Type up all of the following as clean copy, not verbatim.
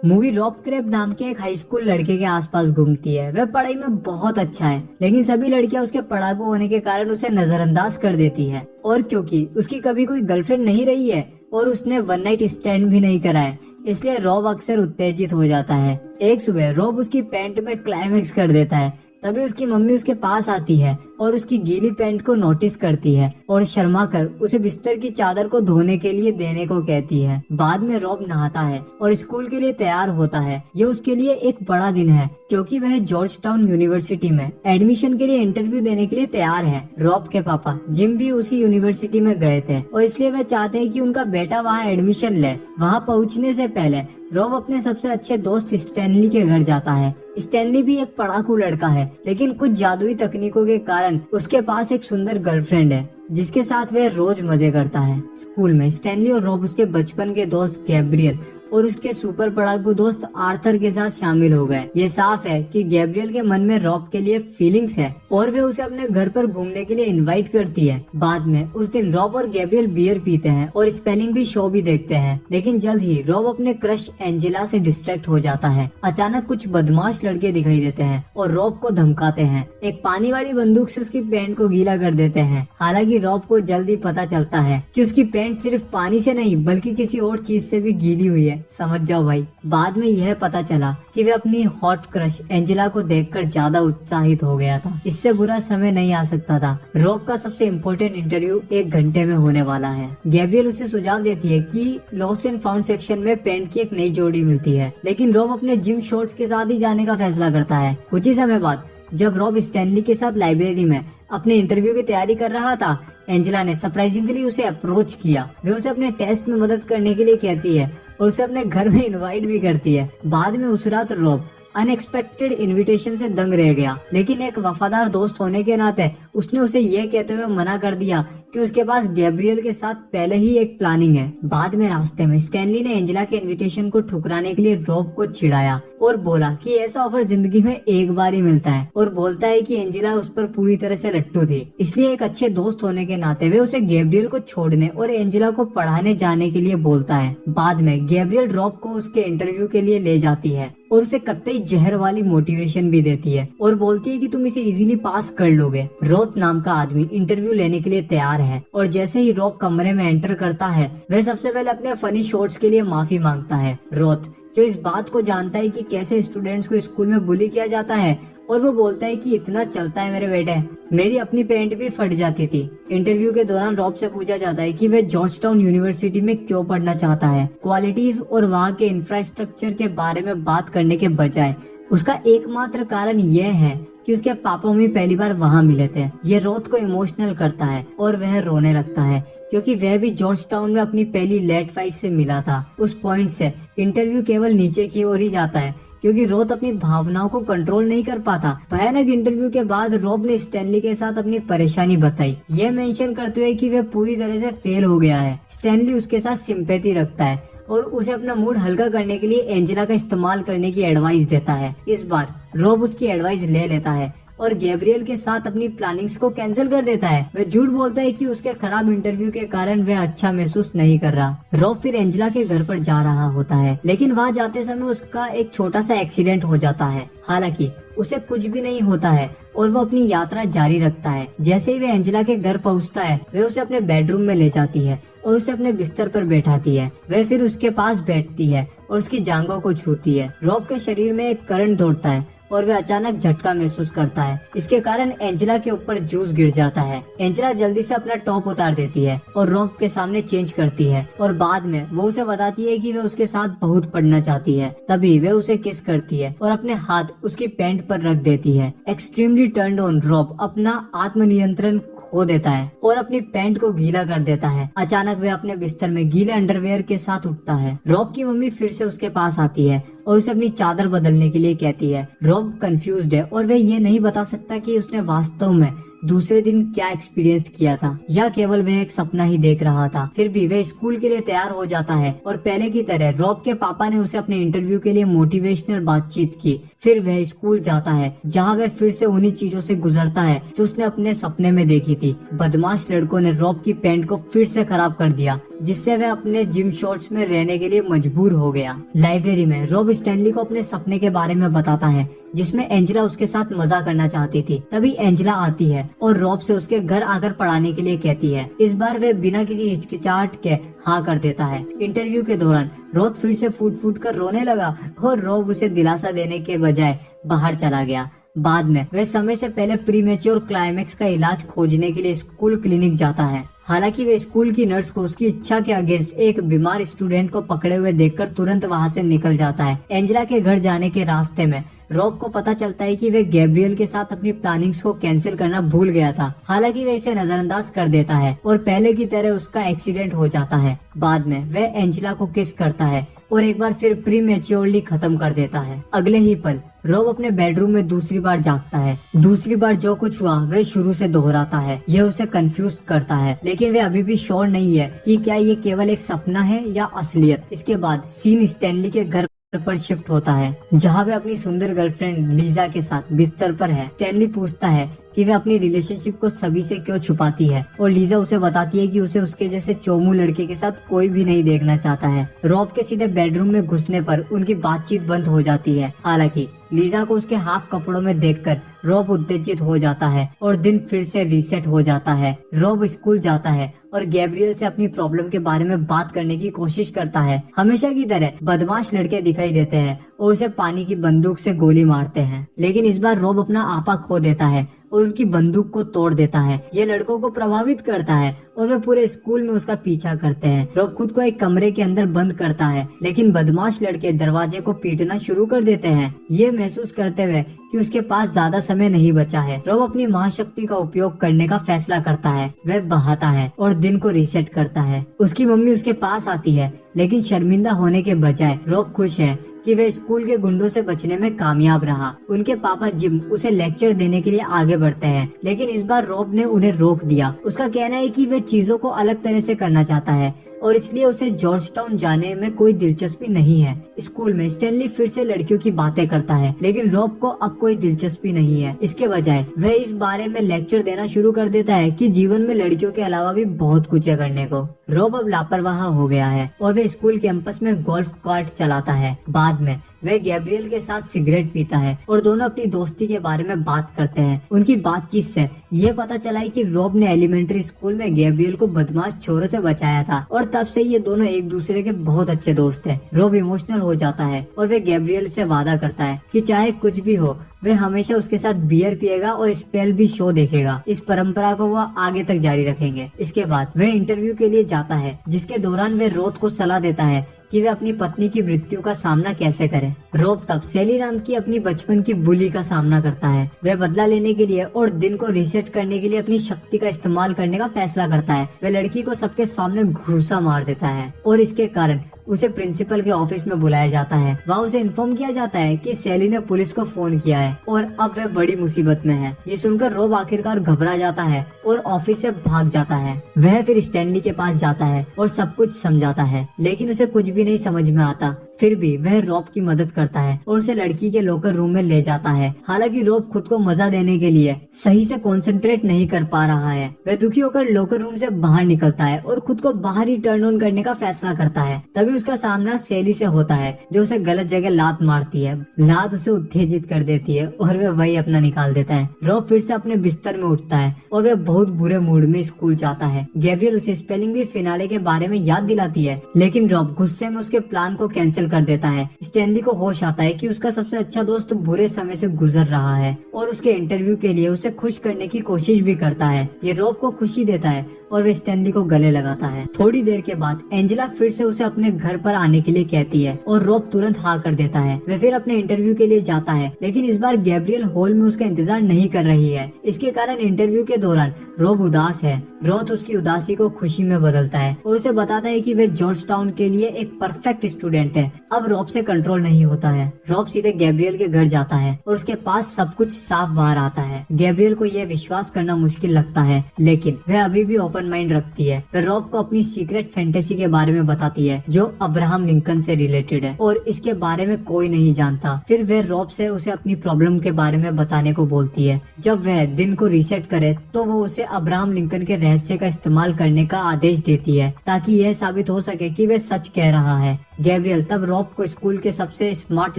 Movie Rob Krebs नाम के एक हाई स्कूल लड़के के आसपास घूमती है। वह पढ़ाई में बहुत अच्छा है, लेकिन सभी लड़कियां उसके पढ़ाकू होने के कारण उसे नजरअंदाज कर देती है। और क्योंकि उसकी कभी कोई गर्लफ्रेंड नहीं रही है और उसने वन नाइट स्टैंड भी नहीं करा है, इसलिए रॉब अक्सर उत्तेजित हो जाता है। एक सुबह रॉब उसकी पैंट में क्लाइमेक्स कर देता है। तभी उसकी मम्मी उसके पास आती है और उसकी गीली पैंट को नोटिस करती है और शर्मा कर उसे बिस्तर की चादर को धोने के लिए देने को कहती है। बाद में रॉब नहाता है और स्कूल के लिए तैयार होता है। ये उसके लिए एक बड़ा दिन है क्योंकि वह जॉर्ज टाउन यूनिवर्सिटी में एडमिशन के लिए इंटरव्यू देने के लिए तैयार है। रॉब के पापा जिम भी उसी यूनिवर्सिटी में गए थे और इसलिए वह चाहते हैं कि उनका बेटा वहाँ एडमिशन ले। वहाँ पहुँचने से पहले रॉब अपने सबसे अच्छे दोस्त स्टैनली के घर जाता है। स्टैनली भी एक पढ़ाकू लड़का है, लेकिन कुछ जादुई तकनीकों के कारण उसके पास एक सुंदर गर्लफ्रेंड है जिसके साथ वह रोज मजे करता है। स्कूल में स्टैनली और रॉब उसके बचपन के दोस्त गैब्रियल और उसके सुपर पढ़ाकू दोस्त आर्थर के साथ शामिल हो गए। ये साफ है कि गैब्रियल के मन में रॉब के लिए फीलिंग्स है और वे उसे अपने घर पर घूमने के लिए इनवाइट करती है। बाद में उस दिन रॉब और गैब्रियल बियर पीते हैं और स्पेलिंग भी शो भी देखते हैं, लेकिन जल्द ही रॉब अपने क्रश एंजेला से डिस्ट्रैक्ट हो जाता है। अचानक कुछ बदमाश लड़के दिखाई देते हैं और रॉब को धमकाते हैं। एक पानी वाली बंदूक से उसकी पैंट को गीला कर देते हैं। हालांकि रॉब को जल्दी पता चलता है कि उसकी पैंट सिर्फ पानी से नहीं बल्कि किसी और चीज से भी गीली हुई है। समझ जाओ भाई। बाद में यह पता चला कि वह अपनी हॉट क्रश एंजेला को देखकर ज्यादा उत्साहित हो गया था। इससे बुरा समय नहीं आ सकता था। रॉब का सबसे इम्पोर्टेंट इंटरव्यू 1 घंटे में होने वाला है। गैब्रियल उसे सुझाव देती है कि लॉस्ट एंड फाउंड सेक्शन में पेंट की एक नई जोड़ी मिलती है, लेकिन रॉब अपने जिम शॉर्ट्स के साथ ही जाने का फैसला करता है। कुछ ही समय बाद जब रॉब स्टैनली के साथ लाइब्रेरी में अपने इंटरव्यू की तैयारी कर रहा था, एंजेला ने सरप्राइजिंगली उसे अप्रोच किया। वे उसे अपने टेस्ट में मदद करने के लिए कहती है और उसे अपने घर में इनवाइट भी करती है। बाद में उस रात रॉब अनएक्सपेक्टेड इनविटेशन से दंग रह गया, लेकिन एक वफादार दोस्त होने के नाते उसने उसे यह कहते हुए मना कर दिया कि उसके पास गैब्रियल के साथ पहले ही एक प्लानिंग है। बाद में रास्ते में स्टैनली ने एंजेला के इनविटेशन को ठुकराने के लिए रॉब को चिढ़ाया और बोला कि ऐसा ऑफर जिंदगी में एक बार ही मिलता है, और बोलता है कि एंजेला उस पर पूरी तरह से रट्टू थी। इसलिए एक अच्छे दोस्त होने के नाते वे उसे गैब्रियल को छोड़ने और एंजेला को पढ़ाने जाने के लिए बोलता है। बाद में गैब्रियल रॉब को उसके इंटरव्यू के लिए ले जाती है और उसे कतई जहर वाली मोटिवेशन भी देती है और बोलती है कि तुम इसे इजीली पास कर लोगे। रोथ नाम का आदमी इंटरव्यू लेने के लिए तैयार है और जैसे ही रॉब कमरे में एंटर करता है, वह सबसे पहले अपने फनी शॉट्स के लिए माफी मांगता है। रोथ जो इस बात को जानता है कि कैसे स्टूडेंट्स को स्कूल में बुली किया जाता है, और वो बोलता है कि इतना चलता है मेरे बेटे, मेरी अपनी पैंट भी फट जाती थी। इंटरव्यू के दौरान रॉब से पूछा जाता है कि वह जॉर्ज टाउन यूनिवर्सिटी में क्यों पढ़ना चाहता है। क्वालिटीज और वहाँ के इंफ्रास्ट्रक्चर के बारे में बात करने के बजाय उसका एकमात्र कारण यह है कि उसके पापा मम्मी पहली बार वहाँ मिले थे। ये रोथ को इमोशनल करता है और वह रोने लगता है क्योंकि वह भी जॉर्ज टाउन में अपनी पहली लेट फाइव से मिला था। उस पॉइंट से इंटरव्यू केवल नीचे की ओर ही जाता है क्योंकि रोथ अपनी भावनाओं को कंट्रोल नहीं कर पाता। भयानक इंटरव्यू के बाद रॉब ने स्टैनली के साथ अपनी परेशानी बताई, यह मेंशन करते हुए कि वह पूरी तरह से फेल हो गया है। स्टैनली उसके साथ सिंपैथी रखता है और उसे अपना मूड हल्का करने के लिए एंजेला का इस्तेमाल करने की एडवाइस देता है। इस बार रॉब उसकी एडवाइस ले लेता है और गैब्रियल के साथ अपनी प्लानिंग्स को कैंसिल कर देता है। वह झूठ बोलता है कि उसके खराब इंटरव्यू के कारण वह अच्छा महसूस नहीं कर रहा। रॉब फिर एंजेला के घर पर जा रहा होता है, लेकिन वहाँ जाते समय उसका एक छोटा सा एक्सीडेंट हो जाता है। हालांकि उसे कुछ भी नहीं होता है और वो अपनी यात्रा जारी रखता है। जैसे ही वह एंजेला के घर पहुँचता है, वह उसे अपने बेडरूम में ले जाती है और उसे अपने बिस्तर पर बैठाती है। वह फिर उसके पास बैठती है और उसकी जांघों को छूती है। रॉब के शरीर में एक करंट दौड़ता है और वह अचानक झटका महसूस करता है। इसके कारण एंजेला के ऊपर जूस गिर जाता है। एंजेला जल्दी से अपना टॉप उतार देती है और रॉब के सामने चेंज करती है और बाद में वो उसे बताती है कि वह उसके साथ बहुत पढ़ना चाहती है। तभी वह उसे किस करती है और अपने हाथ उसकी पैंट पर रख देती है। एक्सट्रीमली टर्न्ड ऑन रॉब अपना आत्मनियंत्रण खो देता है और अपनी पैंट को गीला कर देता है। अचानक वह अपने बिस्तर में गीले अंडरवेयर के साथ उठता है। रॉब की मम्मी फिर से उसके पास आती है और उसे अपनी चादर बदलने के लिए कहती है। रॉब कंफ्यूज्ड है और वह ये नहीं बता सकता कि उसने वास्तव में दूसरे दिन क्या एक्सपीरियंस किया था या केवल वह एक सपना ही देख रहा था। फिर भी वह स्कूल के लिए तैयार हो जाता है और पहले की तरह रॉब के पापा ने उसे अपने इंटरव्यू के लिए मोटिवेशनल बातचीत की। फिर वह स्कूल जाता है जहाँ वह फिर से उन्हीं चीजों से गुजरता है जो उसने अपने सपने में देखी थी। बदमाश लड़कों ने रॉब की पैंट को फिर से खराब कर दिया, जिससे वह अपने जिम शॉर्ट्स में रहने के लिए मजबूर हो गया। लाइब्रेरी में रॉब स्टैनली को अपने सपने के बारे में बताता है, जिसमें एंजेला उसके साथ मजा करना चाहती थी। तभी एंजेला आती है और रॉब से उसके घर आकर पढ़ाने के लिए कहती है। इस बार वह बिना किसी हिचकिचाहट के हाँ कर देता है। इंटरव्यू के दौरान रॉब फिर से फूट फूट कर रोने लगा और रॉब उसे दिलासा देने के बजाय बाहर चला गया। बाद में वह समय से पहले प्रीमेच्योर क्लाइमेक्स का इलाज खोजने के लिए स्कूल क्लिनिक जाता है। हालांकि वे स्कूल की नर्स को उसकी इच्छा के अगेंस्ट एक बीमार स्टूडेंट को पकड़े हुए देखकर तुरंत वहां से निकल जाता है। एंजेला के घर जाने के रास्ते में रॉब को पता चलता है कि वह गैब्रियल के साथ अपनी प्लानिंग्स को कैंसिल करना भूल गया था। हालांकि वह इसे नजरअंदाज कर देता है और पहले की तरह उसका एक्सीडेंट हो जाता है। बाद में वह एंजेला को किस करता है और एक बार फिर प्रीमेच्योरली खत्म कर देता है। अगले ही पल रॉब अपने बेडरूम में दूसरी बार जागता है। दूसरी बार जो कुछ हुआ वह शुरू से दोहराता है। यह उसे कंफ्यूज करता है, लेकिन वह अभी भी श्योर नहीं है कि क्या ये केवल एक सपना है या असलियत। इसके बाद सीन स्टैनली के घर पर शिफ्ट होता है, जहाँ वह अपनी सुंदर गर्लफ्रेंड लीजा के साथ बिस्तर पर है। स्टैनली पूछता है कि वह अपनी रिलेशनशिप को सभी से क्यों छुपाती है और लीजा उसे बताती है कि उसे उसके जैसे चोमू लड़के के साथ कोई भी नहीं देखना चाहता है। रॉब के सीधे बेडरूम में घुसने पर उनकी बातचीत बंद हो जाती है। हालांकि लीजा को उसके हाफ कपड़ों में देखकर रॉब उत्तेजित हो जाता है और दिन फिर से रीसेट हो जाता है। रॉब स्कूल जाता है और गैब्रियल से अपनी प्रॉब्लम के बारे में बात करने की कोशिश करता है। हमेशा की तरह बदमाश लड़के दिखाई देते हैं और उसे पानी की बंदूक से गोली मारते हैं, लेकिन इस बार रॉब अपना आपा खो देता है और उनकी बंदूक को तोड़ देता है। ये लड़कों को प्रभावित करता है और वे पूरे स्कूल में उसका पीछा करते हैं। रॉब खुद को एक कमरे के अंदर बंद करता है, लेकिन बदमाश लड़के दरवाजे को पीटना शुरू कर देते हैं, ये महसूस करते हुए कि उसके पास ज्यादा समय नहीं बचा है। रॉब अपनी महाशक्ति का उपयोग करने का फैसला करता है। वह बहाता है और दिन को रीसेट करता है। उसकी मम्मी उसके पास आती है, लेकिन शर्मिंदा होने के बजाय रॉब खुश है कि वह स्कूल के गुंडों से बचने में कामयाब रहा। उनके पापा जिम उसे लेक्चर देने के लिए आगे बढ़ते हैं, लेकिन इस बार रॉब ने उन्हें रोक दिया। उसका कहना है कि वह चीजों को अलग तरह से करना चाहता है और इसलिए उसे जॉर्ज टाउन जाने में कोई दिलचस्पी नहीं है। स्कूल में स्टैनली फिर से लड़कियों की बातें करता है, लेकिन रॉब को अब कोई दिलचस्पी नहीं है। इसके बजाय वह इस बारे में लेक्चर देना शुरू कर देता है कि जीवन में लड़कियों के अलावा भी बहुत कुछ है करने को। रॉब अब लापरवाह हो गया है और वह स्कूल कैंपस में गोल्फ कार्ट चलाता है। बाद में वह गैब्रियल के साथ सिगरेट पीता है और दोनों अपनी दोस्ती के बारे में बात करते हैं। उनकी बातचीत से यह पता चला है कि रॉब ने एलिमेंट्री स्कूल में गैब्रियल को बदमाश छोरों से बचाया था और तब से ये दोनों एक दूसरे के बहुत अच्छे दोस्त हैं। रॉब इमोशनल हो जाता है और वह गैब्रियल से वादा करता है कि चाहे कुछ भी हो वह हमेशा उसके साथ बियर पिएगा और स्पेल भी शो देखेगा। इस परंपरा को वह आगे तक जारी रखेंगे। इसके बाद वह इंटरव्यू के लिए जाता है, जिसके दौरान वह रोथ को सलाह देता है कि वे अपनी पत्नी की मृत्यु का सामना कैसे करें। रॉब तब सेली नाम की अपनी बचपन की बुली का सामना करता है। वह बदला लेने के लिए और दिन को रीसेट करने के लिए अपनी शक्ति का इस्तेमाल करने का फैसला करता है। वह लड़की को सबके सामने घूसा मार देता है और इसके कारण उसे प्रिंसिपल के ऑफिस में बुलाया जाता है। वहाँ उसे इन्फॉर्म किया जाता है कि सेली ने पुलिस को फोन किया है और अब वह बड़ी मुसीबत में है। ये सुनकर रॉब आखिरकार घबरा जाता है और ऑफिस से भाग जाता है। वह फिर स्टैनली के पास जाता है और सब कुछ समझाता है, लेकिन उसे कुछ भी नहीं समझ में आता। फिर भी वह रॉब की मदद करता है और उसे लड़की के लॉकर रूम में ले जाता है। हालांकि रॉब खुद को मजा देने के लिए सही से कंसंट्रेट नहीं कर पा रहा है। वह दुखी होकर लॉकर रूम से बाहर निकलता है और खुद को बाहर ही टर्न ऑन करने का फैसला करता है। तभी उसका सामना सेली से होता है, जो उसे गलत जगह लात मारती है। लात उसे उत्तेजित कर देती है और वह वही अपना निकाल देता है। रॉब फिर से अपने बिस्तर में उठता है और वह बहुत बुरे मूड में स्कूल जाता है। गैब्रियल उसे स्पेलिंग बी फिनाले के बारे में याद दिलाती है, लेकिन रॉब गुस्से में उसके प्लान को कैंसिल कर देता है। स्टैनली को होश आता है कि उसका सबसे अच्छा दोस्त बुरे समय से गुजर रहा है और उसके इंटरव्यू के लिए उसे खुश करने की कोशिश भी करता है। ये रॉब को खुशी देता है और वह स्टैनली को गले लगाता है। थोड़ी देर के बाद एंजेला फिर से उसे अपने घर पर आने के लिए कहती है और रॉब तुरंत हाँ कर देता है। वह फिर अपने इंटरव्यू के लिए जाता है, लेकिन इस बार गैब्रियल हॉल में उसका इंतजार नहीं कर रही है। इसके कारण इंटरव्यू के दौरान रॉब उदास है। रॉब उसकी उदासी को खुशी में बदलता है और उसे बताता है कि वह जॉर्ज टाउन के लिए एक परफेक्ट स्टूडेंट है अब रॉब से कंट्रोल नहीं होता है। रॉब सीधे गैब्रियल के घर जाता है और उसके पास सब कुछ साफ बाहर आता है। गैब्रियल को यह विश्वास करना मुश्किल लगता है, लेकिन वह अभी भी ओपन माइंड रखती है। वह रॉब को अपनी सीक्रेट फैंटेसी के बारे में बताती है जो अब्राहम लिंकन से रिलेटेड है और इसके बारे में कोई नहीं जानता। फिर वह रॉब से उसे अपनी प्रॉब्लम के बारे में बताने को बोलती है। जब वह दिन को रीसेट करे तो वो उसे अब्राहम लिंकन के रहस्य का इस्तेमाल करने का आदेश देती है ताकि यह साबित हो सके कि वह सच कह रहा है। गैब्रियल तब रॉब को स्कूल के सबसे स्मार्ट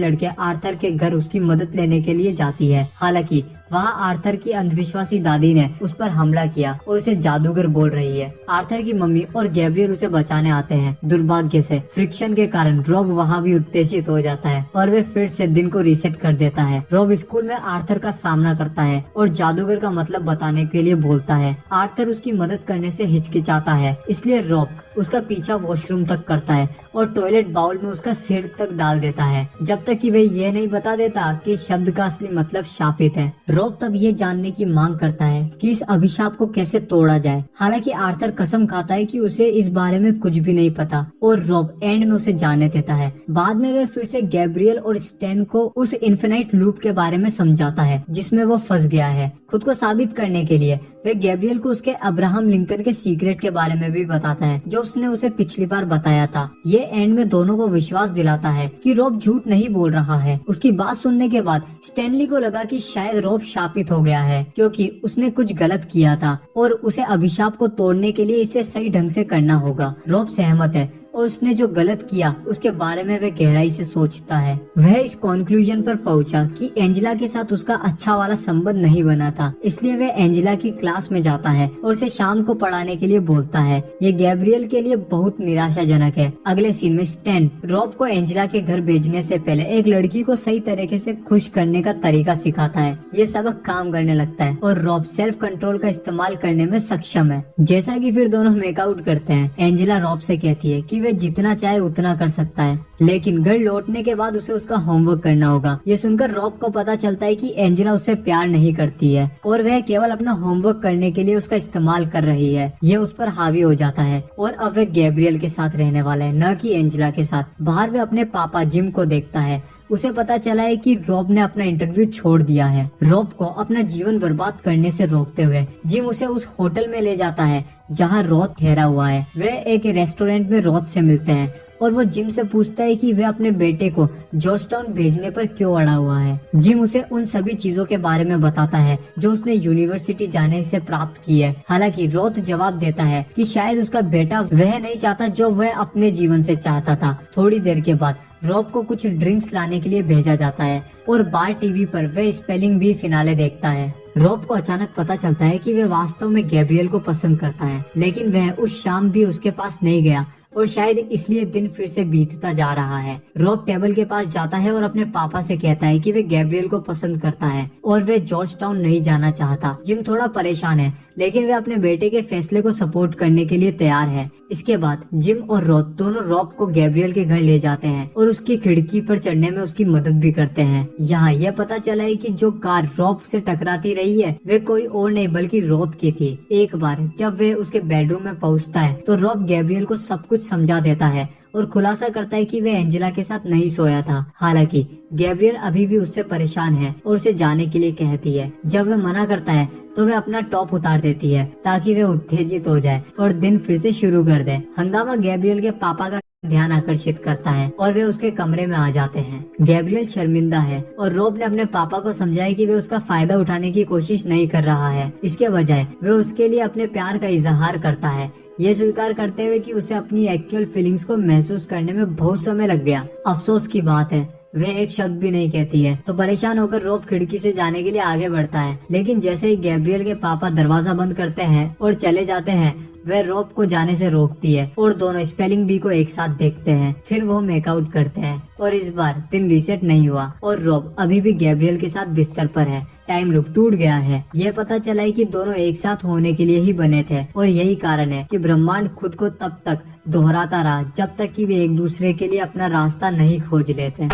लड़के आर्थर के घर उसकी मदद लेने के लिए जाती है। हालांकि वहाँ आर्थर की अंधविश्वासी दादी ने उस पर हमला किया और उसे जादूगर बोल रही है। आर्थर की मम्मी और गैब्रियल उसे बचाने आते हैं। दुर्भाग्य से फ्रिक्शन के कारण रॉब वहाँ भी उत्तेजित हो जाता है और वे फिर से दिन को रीसेट कर देता है। रॉब स्कूल में आर्थर का सामना करता है और जादूगर का मतलब बताने के लिए बोलता है। आर्थर उसकी मदद करने से हिचकिचाता है, इसलिए रॉब उसका पीछा वॉशरूम तक करता है और टॉयलेट बाउल में उसका सिर तक डाल देता है, जब तक कि वह यह नहीं बता देता कि शब्द का असली मतलब शापित है। रॉब तब ये जानने की मांग करता है कि इस अभिशाप को कैसे तोड़ा जाए। हालांकि आर्थर कसम खाता है कि उसे इस बारे में कुछ भी नहीं पता और रॉब एंड में उसे जाने देता है। बाद में वह फिर से गैब्रियल और स्टैन को उस इन्फिनाइट लूप के बारे में समझाता है जिसमें वो फंस गया है। खुद को साबित करने के लिए वह गैब्रियल को उसके अब्राहम लिंकन के सीक्रेट के बारे में भी बताता है जो उसने उसे पिछली बार बताया था। ये एंड में दोनों को विश्वास दिलाता है कि रॉब झूठ नहीं बोल रहा है। उसकी बात सुनने के बाद स्टैनली को लगा कि शायद रॉब शापित हो गया है क्योंकि उसने कुछ गलत किया था और उसे अभिशाप को तोड़ने के लिए इसे सही ढंग से करना होगा। रॉब सहमत है और उसने जो गलत किया उसके बारे में वह गहराई से सोचता है। वह इस कंक्लूजन पर पहुंचा कि एंजेला के साथ उसका अच्छा वाला संबंध नहीं बना था, इसलिए वह एंजेला की क्लास में जाता है और उसे शाम को पढ़ाने के लिए बोलता है। ये गैब्रियल के लिए बहुत निराशाजनक है। अगले सीन में स्टैन रॉब को एंजेला के घर भेजने से पहले एक लड़की को सही तरीके से खुश करने का तरीका सिखाता है। ये सबक काम करने लगता है और रॉब सेल्फ कंट्रोल का इस्तेमाल करने में सक्षम है। जैसा कि फिर दोनों मेकआउट करते हैं, एंजेला रॉब से कहती है कि वह जितना चाहे उतना कर सकता है, लेकिन घर लौटने के बाद उसे उसका होमवर्क करना होगा। ये सुनकर रॉब को पता चलता है कि एंजेला उससे प्यार नहीं करती है और वह केवल अपना होमवर्क करने के लिए उसका इस्तेमाल कर रही है। ये उस पर हावी हो जाता है और अब वह गैब्रियल के साथ रहने वाला है, न कि एंजेला के साथ। बाहर वह अपने पापा जिम को देखता है। उसे पता चला है कि रॉब ने अपना इंटरव्यू छोड़ दिया है। रॉब को अपना जीवन बर्बाद करने से रोकते हुए जिम उसे उस होटल में ले जाता है जहां रॉथ ठहरा हुआ है। वे एक रेस्टोरेंट में रॉथ से मिलते हैं और वो जिम से पूछता है कि वह अपने बेटे को जॉर्जटाउन भेजने पर क्यों अड़ा हुआ है। जिम उसे उन सभी चीजों के बारे में बताता है जो उसने यूनिवर्सिटी जाने से प्राप्त की है। हालांकि रॉथ जवाब देता है कि शायद उसका बेटा वह नहीं चाहता जो वह अपने जीवन से चाहता था। थोड़ी देर के बाद रॉब को कुछ ड्रिंक्स लाने के लिए भेजा जाता है और बार टीवी पर वह स्पेलिंग बी फिनाले देखता है। रॉब को अचानक पता चलता है कि वह वास्तव में गैब्रियल को पसंद करता है, लेकिन वह उस शाम भी उसके पास नहीं गया और शायद इसलिए दिन फिर से बीतता जा रहा है। रॉब टेबल के पास जाता है और अपने पापा से कहता है कि वह गैब्रियल को पसंद करता है और वह जॉर्जटाउन नहीं जाना चाहता। जिम थोड़ा परेशान है, लेकिन वह अपने बेटे के फैसले को सपोर्ट करने के लिए तैयार है। इसके बाद जिम और रॉथ दोनों रॉब को गैब्रियल के घर ले जाते हैं और उसकी खिड़की पर चढ़ने में उसकी मदद भी करते हैं। यहाँ यह पता चला है कि जो कार रॉब से टकराती रही है वे कोई और नहीं बल्कि रॉथ की थी। एक बार जब वह उसके बेडरूम में पहुँचता है तो रॉब गैब्रियल को सब कुछ समझा देता है और खुलासा करता है कि वह एंजेला के साथ नहीं सोया था। हालांकि गैब्रियल अभी भी उससे परेशान है और उसे जाने के लिए कहती है। जब वह मना करता है तो वह अपना टॉप उतार देती है ताकि वह उत्तेजित हो जाए और दिन फिर से शुरू कर दे। हंगामा गैब्रियल के पापा का ध्यान आकर्षित करता है और वे उसके कमरे में आ जाते हैं। गैब्रियल शर्मिंदा है और रॉब ने अपने पापा को समझाया कि वे उसका फायदा उठाने की कोशिश नहीं कर रहा है। इसके बजाय वे उसके लिए अपने प्यार का इजहार करता है, ये स्वीकार करते हुए कि उसे अपनी एक्चुअल फीलिंग्स को महसूस करने में बहुत समय लग गया। अफसोस की बात है वह एक शब्द भी नहीं कहती है। तो परेशान होकर रॉब खिड़की से जाने के लिए आगे बढ़ता है, लेकिन जैसे ही गैब्रियल के पापा दरवाजा बंद करते हैं और चले जाते हैं वह रॉब को जाने से रोकती है और दोनों स्पेलिंग बी को एक साथ देखते हैं। फिर वो मेकआउट करते हैं और इस बार दिन रीसेट नहीं हुआ और रॉब अभी भी गैब्रियल के साथ बिस्तर पर है। टाइम लूप टूट गया है। यह पता चला है कि दोनों एक साथ होने के लिए ही बने थे और यही कारण है कि ब्रह्मांड खुद को तब तक दोहराता रहा जब तक कि वे एक दूसरे के लिए अपना रास्ता नहीं खोज लेते।